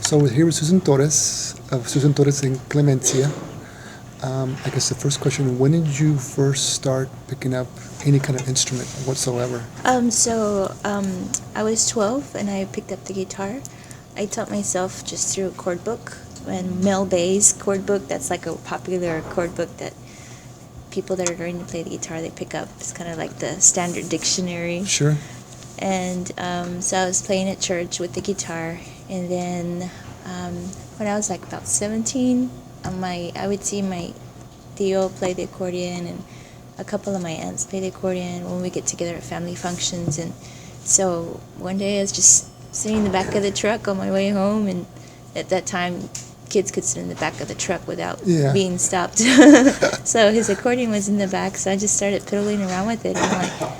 So we're here with Susan Torres, of Susan Torres in Clemencia. I guess the first question, when did you first start picking up any kind of instrument whatsoever? I was 12 and I picked up the guitar. I taught myself just through a chord book, and Mel Bay's chord book. That's like a popular chord book that people that are learning to play the guitar, they pick up. It's kind of like the standard dictionary. Sure. And so I was playing at church with the guitar, and then when I was like about 17, I would see my tío play the accordion, and a couple of my aunts play the accordion when we get together at family functions. And so one day I was just sitting in the back of the truck on my way home, and at that time kids could sit in the back of the truck without being stopped. So his accordion was in the back, so I just started piddling around with it. And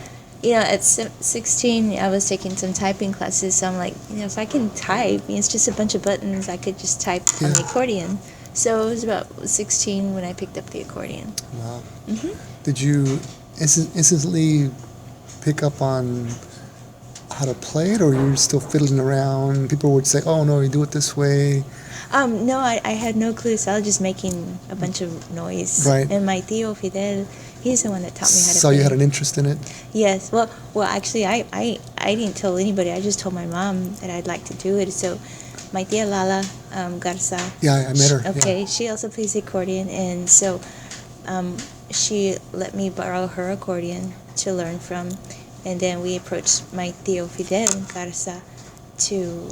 at 16, I was taking some typing classes, so I'm like, if I can type, it's just a bunch of buttons, I could just type on the accordion. So it was about 16 when I picked up the accordion. Wow. Mm-hmm. Did you instantly pick up on how to play it, or you were still fiddling around? People would say, oh, no, you do it this way. No, I had no clue, so I was just making a bunch of noise. Right. And my tío Fidel, he's the one that taught me how to So play. you had an interest in it? Yes. Well, actually, I didn't tell anybody. I just told my mom that I'd like to do it. So my tía Lala Garza. Yeah, I met her. Okay, yeah. she also plays the accordion, and so she let me borrow her accordion to learn from, and then we approached my tío Fidel Garza to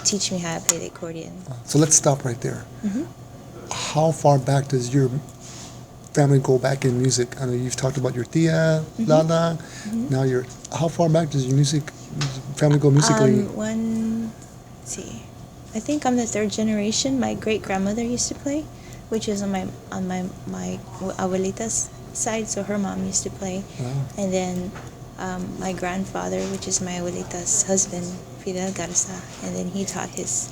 teach me how to play the accordion. So let's stop right there. Mm-hmm. How far back does your family go back in music? I know you've talked about your tía, Lala. Mm-hmm. Now how far back does your family go musically? Let's see. I think I'm the third generation. My great grandmother used to play, which is on my abuelita's side, so her mom used to play. Wow. And then my grandfather, which is my abuelita's husband, Fidel Garza, and then he taught his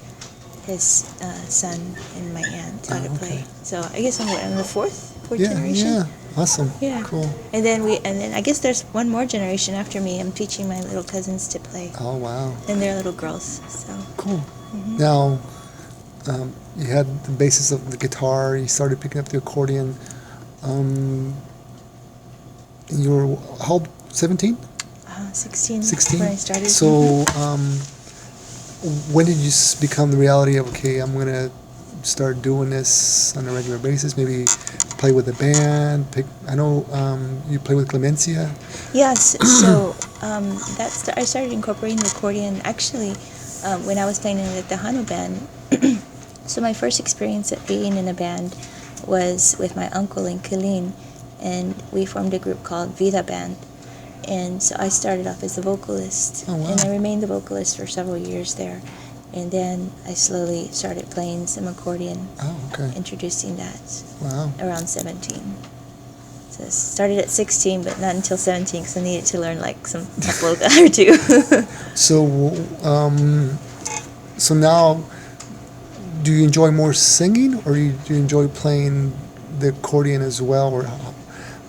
son and my aunt how to play. So I guess I'm the fourth generation. Yeah, awesome. Yeah, cool. And then I guess there's one more generation after me. I'm teaching my little cousins to play. Oh wow. And they're little girls. So cool. Mm-hmm. Now, you had the basis of the guitar. You started picking up the accordion. You were how old? 17? 16. 16. When I started. So, when did you become the reality of, okay, I'm gonna start doing this on a regular basis? Maybe play with a band. I know you play with Clemencia. Yes. So I started incorporating the accordion actually when I was playing in the Tejano band. So my first experience at being in a band was with my uncle in Killeen, and we formed a group called Vida Band. And so I started off as the vocalist, and I remained the vocalist for several years there. And then I slowly started playing some accordion, introducing that around 17. So I started at 16, but not until 17 because I needed to learn like some polka or two. So now, do you enjoy more singing, or do you enjoy playing the accordion as well, or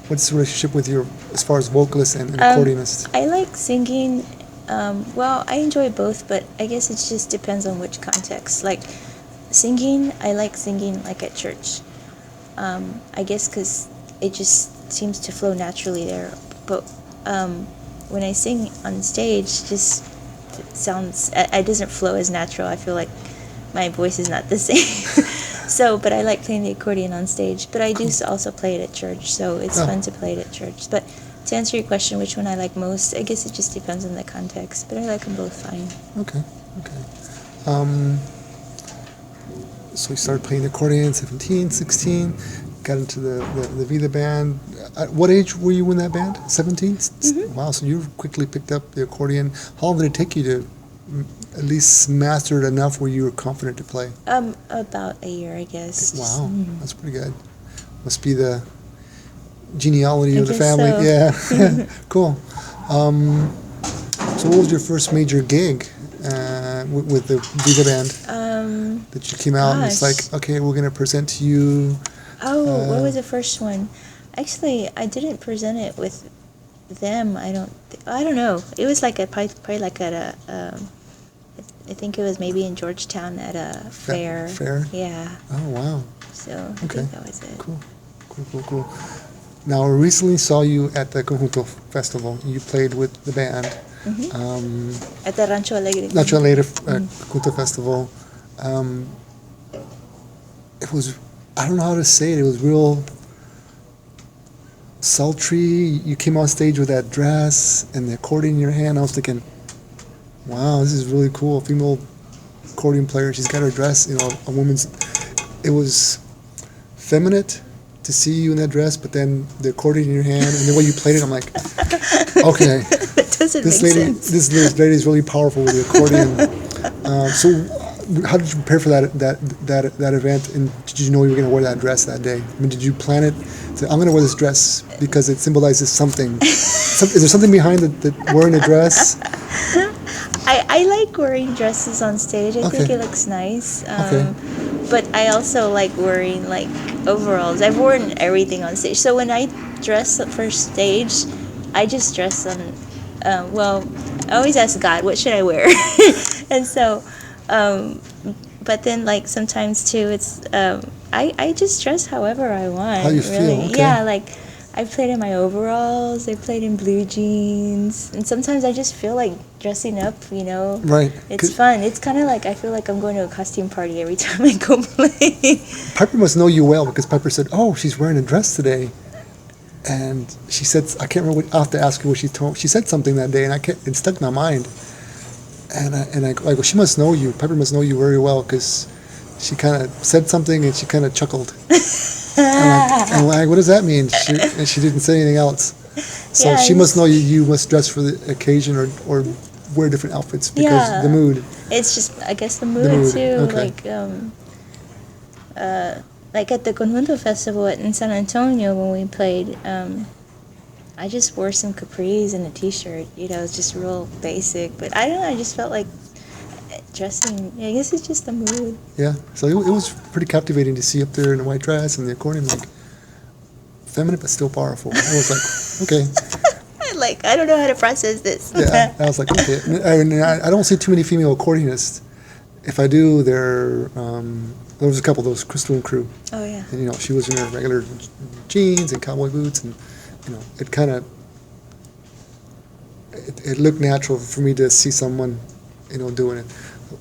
what's the relationship with as far as vocalist and accordionist? I like singing. I enjoy both, but I guess it just depends on which context. Like singing, I like singing like at church. I guess because it just seems to flow naturally there. But when I sing on stage, it doesn't flow as natural. I feel like my voice is not the same. But I like playing the accordion on stage. But I do also play it at church, so it's fun to play it at church. But to answer your question, which one I like most, I guess it just depends on the context. But I like them both fine. Okay. So you started playing the accordion 17, 16, got into the Vida band. At what age were you in that band? 17? Mm-hmm. Wow, so you quickly picked up the accordion. How long did it take you to at least master it enough where you were confident to play? About a year, I guess. Wow, Mm-hmm. that's pretty good. Must be the genealogy of the guess family. so. Yeah, cool. So what was your first major gig with the Vida band? That you came out and it's like, okay, we're going to present to you. What was the first one? Actually, I didn't present it with them. I don't know. It was like probably like at I think it was maybe in Georgetown at a fair. Fair? Yeah. Oh, wow. So I Okay. think that was it. Cool. Now, I recently saw you at the Conjunto Festival. You played with the band. At the Rancho Alegre. Nacho Alegre Conjunto Festival. It was, I don't know how to say it, it was real sultry. You came on stage with that dress and the accordion in your hand. I was thinking, wow, this is really cool. Female accordion player. She's got her dress, a woman's. It was feminine to see you in that dress, but then the accordion in your hand and the way you played it, I'm like, okay, That doesn't this make lady, sense. this lady is really powerful with the accordion. So, how did you prepare for that event? And did you know you were going to wear that dress that day? I mean, did you plan it? I'm going to wear this dress because it symbolizes something. Is there something behind the wearing a dress? I like wearing dresses on stage. I think Okay. it looks nice. Okay. But I also like wearing like overalls. I've worn everything on stage. So when I dress for stage, I just dress on. Well, I always ask God, what should I wear? And so, but then like sometimes too, it's I just dress however I want. How you feel, really. okay. Yeah, like I played in my overalls. I played in blue jeans, and sometimes I just feel like dressing up. Right. It's fun. It's kind of like I feel like I'm going to a costume party every time I go play. Piper must know you well because Piper said, "Oh, she's wearing a dress today," and she said, "I can't remember. I'll have to ask her what she told." She said something that day, and it stuck in my mind. And I go, she must know you. Piper must know you very well because she kind of said something and she kind of chuckled. I'm like, what does that mean? And she didn't say anything else. So Yeah, she must know you must dress for the occasion or wear different outfits because Yeah. the mood. It's just, I guess, the mood, mood, too. okay. Like at the Conjunto Festival in San Antonio when we played, I just wore some capris and a t-shirt. It's just real basic. But I don't know, I just felt like dressing, I guess it's just the mood. Yeah. So it was pretty captivating to see up there in a white dress and the accordion, like feminine but still powerful. I was like, okay. I don't know how to process this. Yeah. I was like, okay. I don't see too many female accordionists. If I do, there was a couple of those, Crystal Crew. Oh, yeah. And, she was in her regular jeans and cowboy boots, and, it kind of, it looked natural for me to see someone, doing it.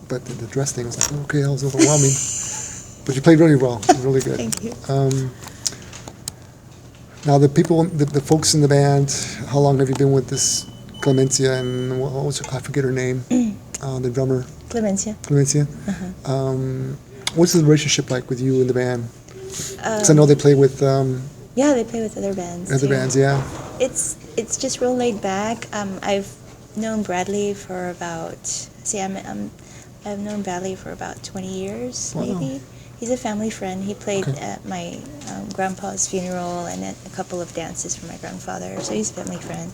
But the dress thing was like, okay, that was overwhelming. But you played really well, really good. Thank you. Now, the folks in the band, how long have you been with this Clemencia, and what was, I forget her name, the drummer? Clemencia. Clemencia. What's the relationship like with you and the band? Because I know they play with Yeah, they play with other bands. other too. bands, yeah. It's just real laid back. I've known Bradley for about I've known Bradley for about 20 years, Wow. maybe. He's a family friend. He played Okay. at my grandpa's funeral and at a couple of dances for my grandfather. So he's a family friend.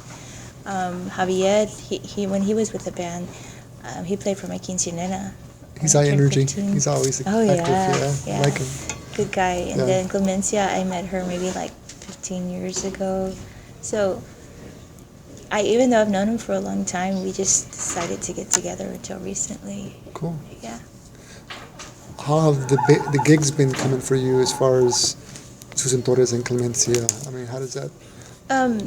Javier, he when he was with the band, he played for my quinceañera. He's when I high turned energy. 15. He's always Oh, active. yeah. I like him. Good guy. And Yeah. then Clemencia, I met her maybe like 15 years ago. So even though I've known him for a long time, we just decided to get together until recently. Cool. Yeah. How have the gigs been coming for you as far as Susan Torres and Clemencia? I mean, how does that?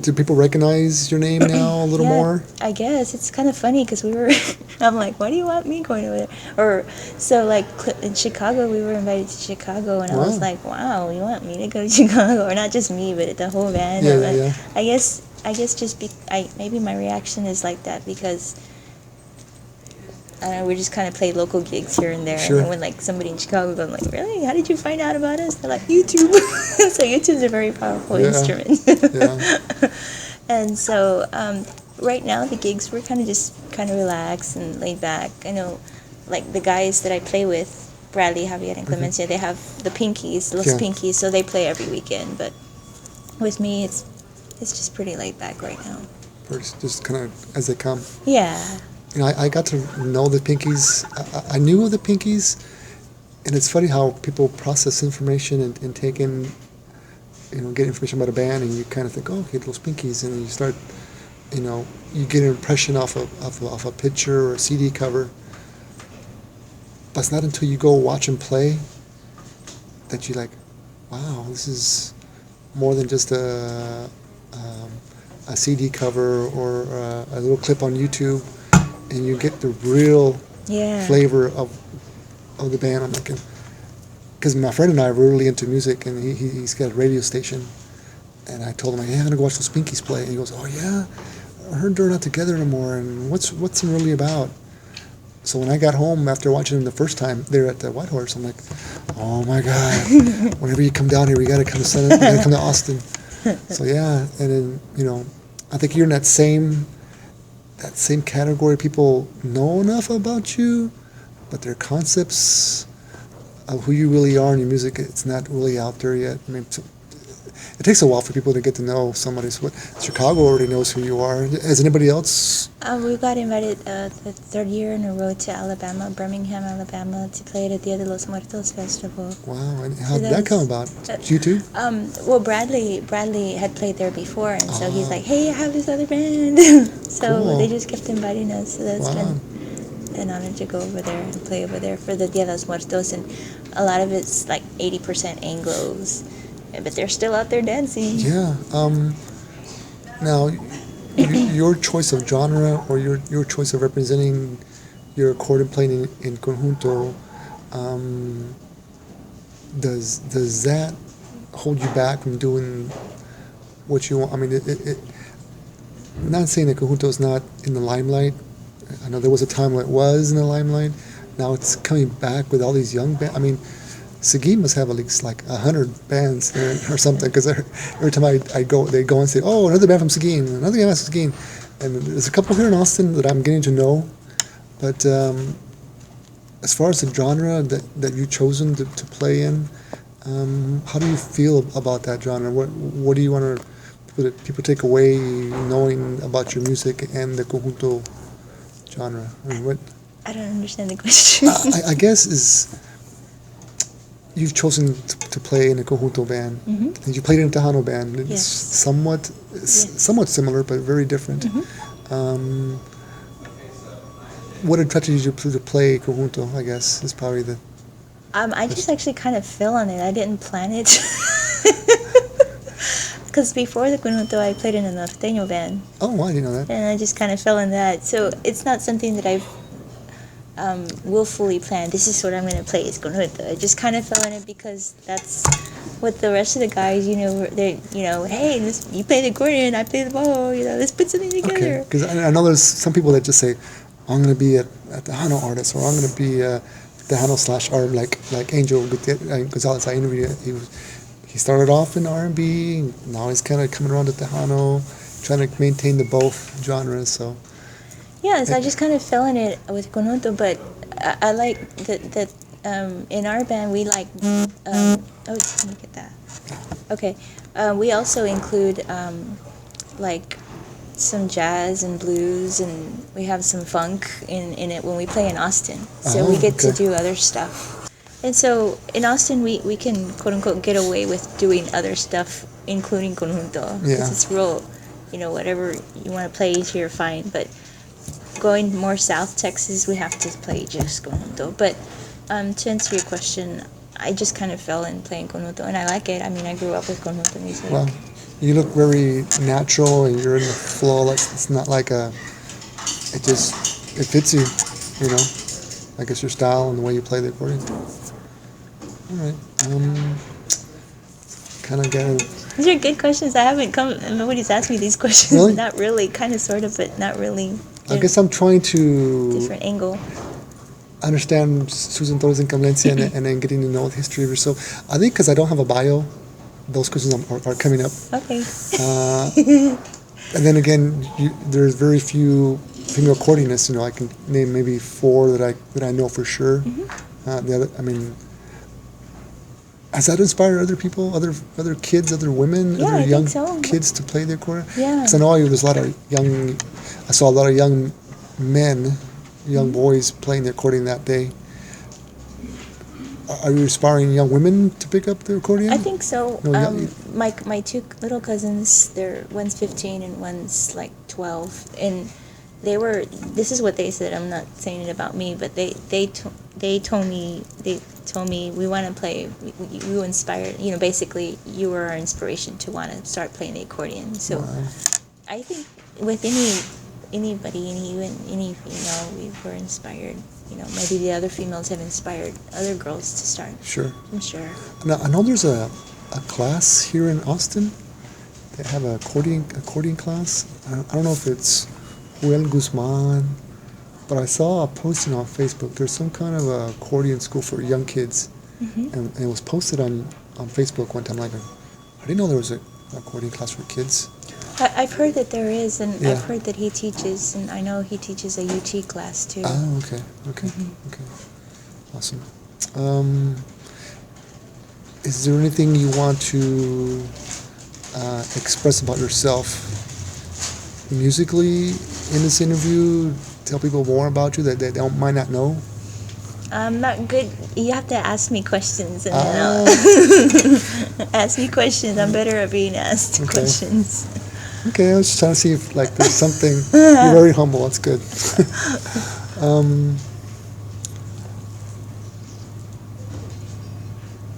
Do people recognize your name now a little Yeah, more? I guess it's kind of funny because I'm like, why do you want me going over there? Or so like in Chicago, we were invited to Chicago, and I was Wow. like, wow, you want me to go to Chicago, or not just me, but the whole band. Yeah, I'm yeah, like, yeah. I guess just maybe my reaction is like that because. I don't know, we just kind of play local gigs here and there. Sure. And when like somebody in Chicago goes like, really? How did you find out about us? They're like, YouTube. So YouTube's a very powerful Yeah. instrument. Yeah. And so right now the gigs we're kind of relaxed and laid back. I know like the guys that I play with, Bradley, Javier, and Clemencia, they have the Pinkies, Los Yeah. Pinkies, so they play every weekend. But with me, it's just pretty laid back right now. First, just kind of as they come. Yeah. I got to know the Pinkies. I knew of the Pinkies, and it's funny how people process information and take in, get information about a band, and you kind of think, oh, okay, those Pinkies, and then you start, you get an impression off a picture or a CD cover. but it's not until you go watch him play that you like, wow, this is more than just a CD cover or a little clip on YouTube, and you get the real flavor of the band. I'm like, because my friend and I are really into music, and he's got a radio station, and I told him, hey, I'm gonna go watch those Pinkies play, and he goes, oh yeah, I heard they're not together anymore, and what's it really about? So when I got home after watching them the first time there at the White Horse, I'm like, oh my God, whenever you come down here, we gotta come to Austin. So yeah, and then I think you're in that same category. People know enough about you, but their concepts of who you really are in your music, it's not really out there yet. I mean, it takes a while for people to get to know somebody. So Chicago already knows who you are. Has anybody else? We got invited the third year in a row to Alabama, Birmingham, Alabama, to play at the Dia de los Muertos festival. Wow, and how did that come about? You too? Well, Bradley had played there before, and so he's like, hey, I have this other band. So cool. They just kept inviting us. So that's been an honor to go over there and play over there for the Dia de los Muertos, and a lot of it's like 80% Anglos, but they're still out there dancing. Yeah. Now, your choice of genre or your choice of representing your accordion playing in conjunto, does that hold you back from doing what you want? I mean, I'm not saying that conjunto is not in the limelight. I know there was a time when it was in the limelight. Now it's coming back with all these young bands. I mean, Seguin must have at least like 100 bands there or something, because every time I go, they go and say, oh, another band from Seguin, another band from Seguin. And there's a couple here in Austin that I'm getting to know. But as far as the genre that you've chosen to play in, how do you feel about that genre? What do you want to people take away knowing about your music and the conjunto genre? I mean, I don't understand the question. I guess you've chosen to play in a conjunto band. Mm-hmm. And you played in a Tejano band. It's yes. somewhat similar, but very different. Mm-hmm. What attracted you to play conjunto, I guess, is probably the... I just actually kind of fell on it. I didn't plan it. Because before the conjunto, I played in a norteño band. Oh, I didn't know that. And I just kind of fell in that. So it's not something that I've willfully planned. This is what I'm going to play, is conjunto. I just kind of fell in it because that's what the rest of the guys, they, hey, you play the accordion, I play the bow, let's put something together. Okay, because I know there's some people that just say, I'm going to be a Tejano artist, or I'm going to be a Tejano/art, like Angel Gonzalez. I interviewed him. He started off in R&B, now he's kind of coming around to Tejano, trying to maintain the both genres. So yeah, so I just kind of fell in it with conjunto, but I like that in our band we like let me get that. Okay, we also include like some jazz and blues, and we have some funk in it when we play in Austin. So we get to do other stuff. And so in Austin, we can, quote unquote, get away with doing other stuff, including conjunto. Because it's real, whatever you want to play here, fine. But going more south Texas, we have to play just conjunto. But to answer your question, I just kind of fell in playing conjunto, and I like it. I mean, I grew up with conjunto music. Well, you look very natural, and you're in the flow. Like, it's not like it fits you, I guess your style and the way you play the accordion. All right. Kind of getting... These are good questions. Nobody's asked me these questions. Really? Not really. Kind of, sort of, but not really. I guess I'm trying to... Different angle. Understand Susan Torres and Clemencia and then getting to know the history of her. So I think because I don't have a bio, those questions are coming up. Okay. And then again, there's very few female accordionists. I can name maybe 4 that I know for sure. Mm-hmm. The other, has that inspired other people, other kids, other women, other young kids to play the accordion? Yeah. Because I know I saw a lot of young men, young boys playing the accordion that day. Are you inspiring young women to pick up the accordion? I think so. My 2 little cousins, one's 15 and one's like 12, and this is what they said. I'm not saying it about me, but they they told me we want to play. You inspired. Basically, you were our inspiration to want to start playing the accordion. So Wow. I think with anybody, and even any female, we were inspired. Maybe the other females have inspired other girls to start. Sure. I'm sure. Now, I know there's a class here in Austin. They have an accordion class. I don't know if it's Joel Guzman, but I saw a posting on Facebook. There's some kind of a accordion school for young kids, and it was posted on Facebook one time. Like, I didn't know there was an accordion class for kids. I've heard that there is, and Yeah. I've heard that he teaches, and I know he teaches a UT class too. Oh, okay, okay. Awesome. Is there anything you want to express about yourself musically in this interview? Tell people more about you that they might not know? I'm not good. You have to ask me questions, and then I'll ask me questions. I'm better at being asked Okay. questions. Okay, I was just trying to see if there's something. You're very humble. That's good.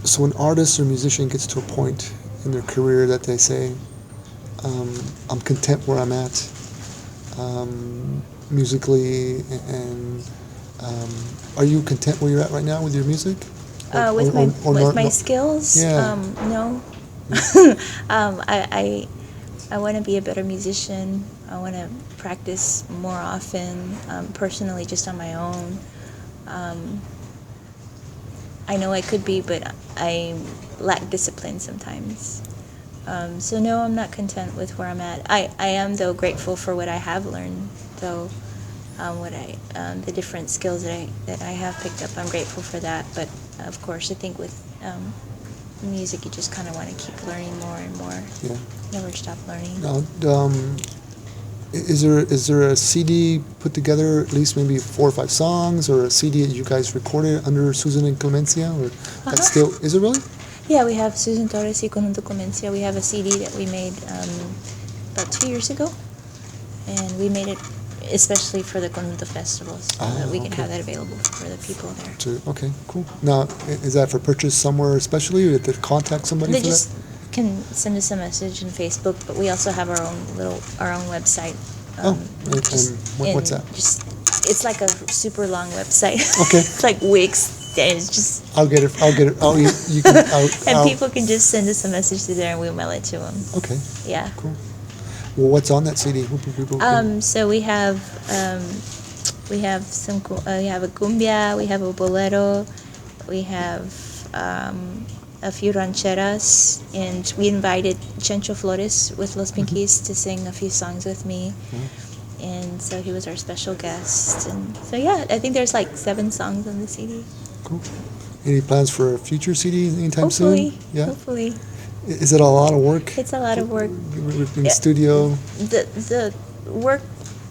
So an artist or musician gets to a point in their career that they say, I'm content where I'm at musically, and are you content where you're at right now with your music? With my no? skills, Yeah. no. I want to be a better musician. I want to practice more often, personally, just on my own. I know I could be, but I lack discipline sometimes. So no, I'm not content with where I'm at. I am, though, grateful for what I have learned, though. The different skills that I have picked up, I'm grateful for that. But of course, I think with music, you just kind of want to keep learning more and more. Yeah. Never stop learning. Now, is there a CD put together, at least maybe 4 or 5 songs, or a CD that you guys recorded under Susan and Clemencia, or that's still, is it really? Yeah, we have Susan Torres y Conjunto Clemencia. We have a CD that we made about 2 years ago, and we made it especially for the Conjunto festivals, so that we can okay. have that available for the people there. Okay, cool. Now, is that for purchase somewhere especially, or you have to contact somebody They for just that? can send us a message on Facebook, but we also have our own website. And what's that? It's like a super long website. Okay. It's like Wix. And it's just I'll get it. Oh, you can. and people can just send us a message through there, and we'll mail it to them. Okay, Yeah. cool. Well, what's on that CD? So we have a cumbia, we have a bolero, we have a few rancheras, and we invited Chencho Flores with Los Pinkies to sing a few songs with me. And so he was our special guest. And so yeah, I think there's like 7 songs on the CD. Cool. Any plans for a future CD anytime Hopefully. soon? Yeah. Hopefully. Is it a lot of work? It's a lot of work. In studio. The work,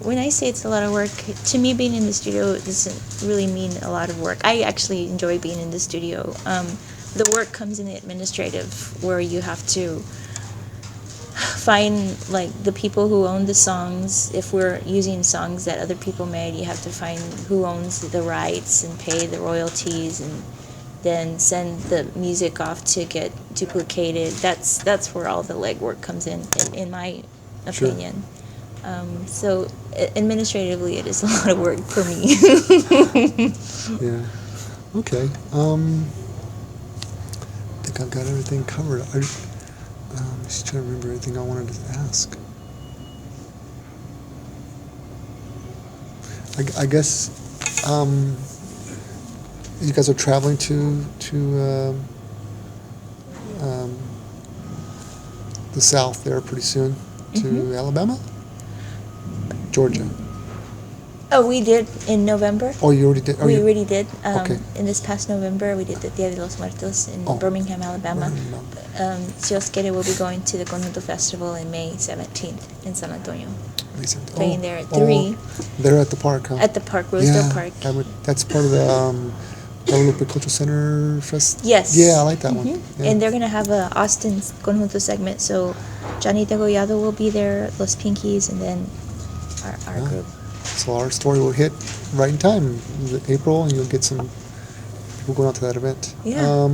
when I say it's a lot of work, to me being in the studio doesn't really mean a lot of work. I actually enjoy being in the studio. The work comes in the administrative, where you have to find like the people who own the songs. If we're using songs that other people made, you have to find who owns the rights and pay the royalties, and then send the music off to get duplicated. That's where all the legwork comes in my opinion. So administratively, it is a lot of work for me. Yeah. Okay. I think I've got everything covered. I'm just trying to remember anything I wanted to ask. I guess you guys are traveling to the south there pretty soon, to Alabama? Georgia. Oh, we did in November. Oh, you already did? Oh, We already did. Okay. In this past November, we did the Dia de los Muertos in Birmingham, Alabama. Dios quiere, we'll be going to the Conjunto Festival in May 17th in San Antonio. Playing there at 3. They're at the park, huh? At the park, Rosedale Park. That's part of the Guadalupe Cultural Center Fest? Yes. Yeah, I like that one. Yeah. And they're going to have a Austin Conjunto segment, so Johnny Degollado will be there, Los Pinkies, and then our group. So our story will hit right in time, April, and you'll get some people going out to that event. Yeah.